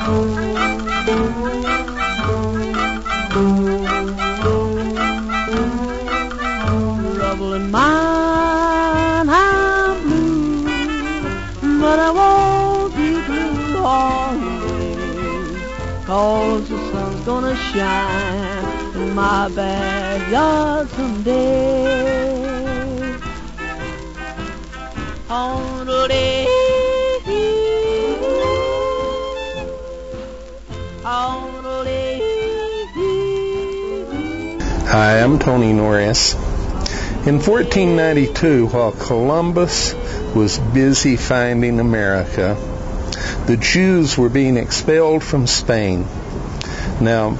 Trouble in mine, I'm blue, but I won't be blue always, 'cause the sun's gonna shine in my backyard someday. On the day, on the day. Hi, I'm Tony Norris. In 1492, while Columbus was busy finding America, the Jews were being expelled from Spain. Now,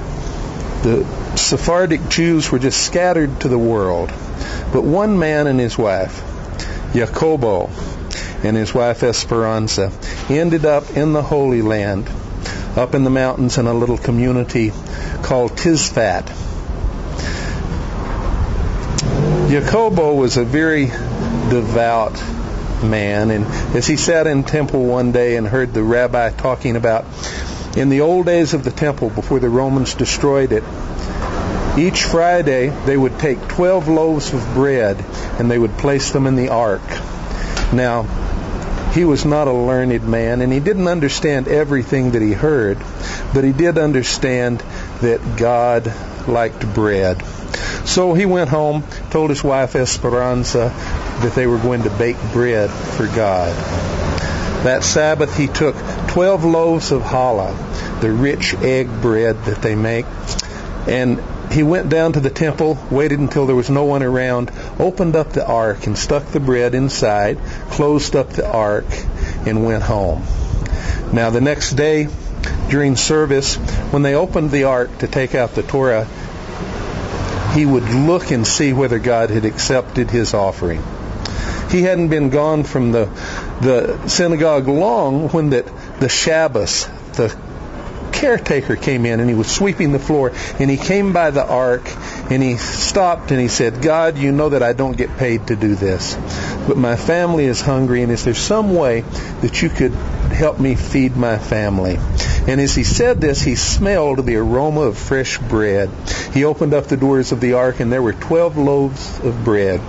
the Sephardic Jews were just scattered to the world, but one man and his wife, Jacobo, and his wife Esperanza, ended up in the Holy Land, up in the mountains in a little community called Tisfat. Jacobo was a very devout man, and as he sat in temple one day and heard the rabbi talking about in the old days of the temple before the Romans destroyed it, each Friday they would take 12 loaves of bread and they would place them in the ark. Now, he was not a learned man, and he didn't understand everything that he heard, but he did understand that God liked bread. So he went home, told his wife Esperanza that they were going to bake bread for God. That Sabbath he took 12 loaves of challah, the rich egg bread that they make, and he went down to the temple, waited until there was no one around, opened up the ark and stuck the bread inside, closed up the ark, and went home. Now the next day, during service, when they opened the ark to take out the Torah, he would look and see whether God had accepted his offering. He hadn't been gone from the synagogue long when the Shabbos, the caretaker, came in and he was sweeping the floor, and he came by the ark and he stopped and he said, "God, you know that I don't get paid to do this, but my family is hungry, and is there some way that you could help me feed my family?" And as he said this, he smelled the aroma of fresh bread. He opened up the doors of the ark, and there were 12 loaves of bread.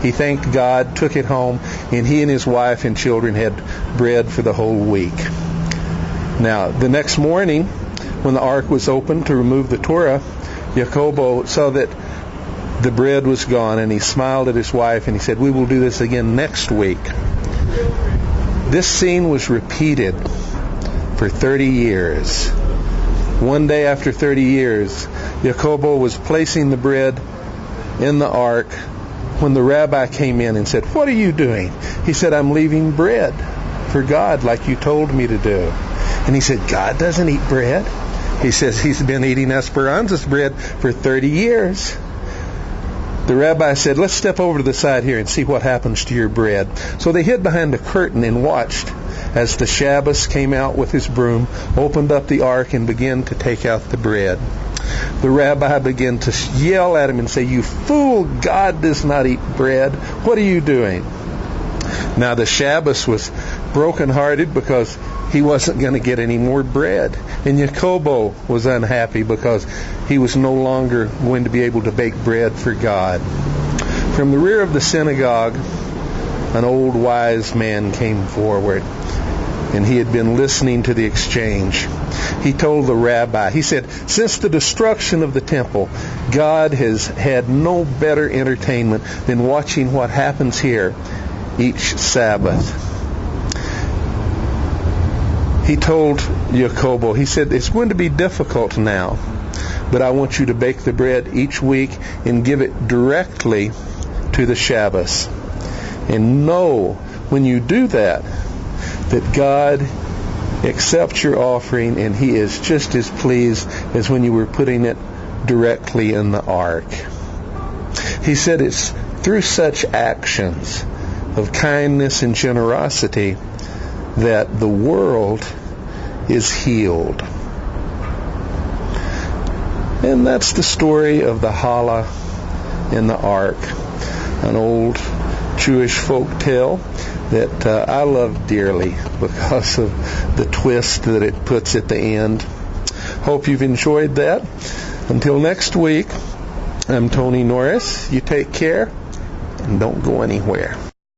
He thanked God, took it home, and he and his wife and children had bread for the whole week. Now, the next morning, when the ark was opened to remove the Torah, Jacobo saw that the bread was gone, and he smiled at his wife, and he said, "We will do this again next week." This scene was repeated for 30 years. One day after 30 years, Jacobo was placing the bread in the ark when the rabbi came in and said, "What are you doing?" He said, "I'm leaving bread for God like you told me to do." And he said, "God doesn't eat bread." He says he's been eating Esperanza's bread for 30 years. The rabbi said, "Let's step over to the side here and see what happens to your bread." So they hid behind a curtain and watched as the Shabbos came out with his broom, opened up the ark, and began to take out the bread. The rabbi began to yell at him and say, "You fool, God does not eat bread. What are you doing?" Now the Shabbos was brokenhearted because he wasn't going to get any more bread. And Jacobo was unhappy because he was no longer going to be able to bake bread for God. From the rear of the synagogue, an old wise man came forward, and he had been listening to the exchange. He told the rabbi, he said, "Since the destruction of the temple, God has had no better entertainment than watching what happens here each Sabbath." He told Jacobo, he said, "It's going to be difficult now, but I want you to bake the bread each week and give it directly to the Shabbos. And know when you do that, that God accepts your offering, and he is just as pleased as when you were putting it directly in the ark." He said it's through such actions of kindness and generosity that the world is healed. And that's the story of the challah in the ark, an old Jewish folk tale that I love dearly because of the twist that it puts at the end. Hope you've enjoyed that. Until next week, I'm Tony Norris. You take care and don't go anywhere.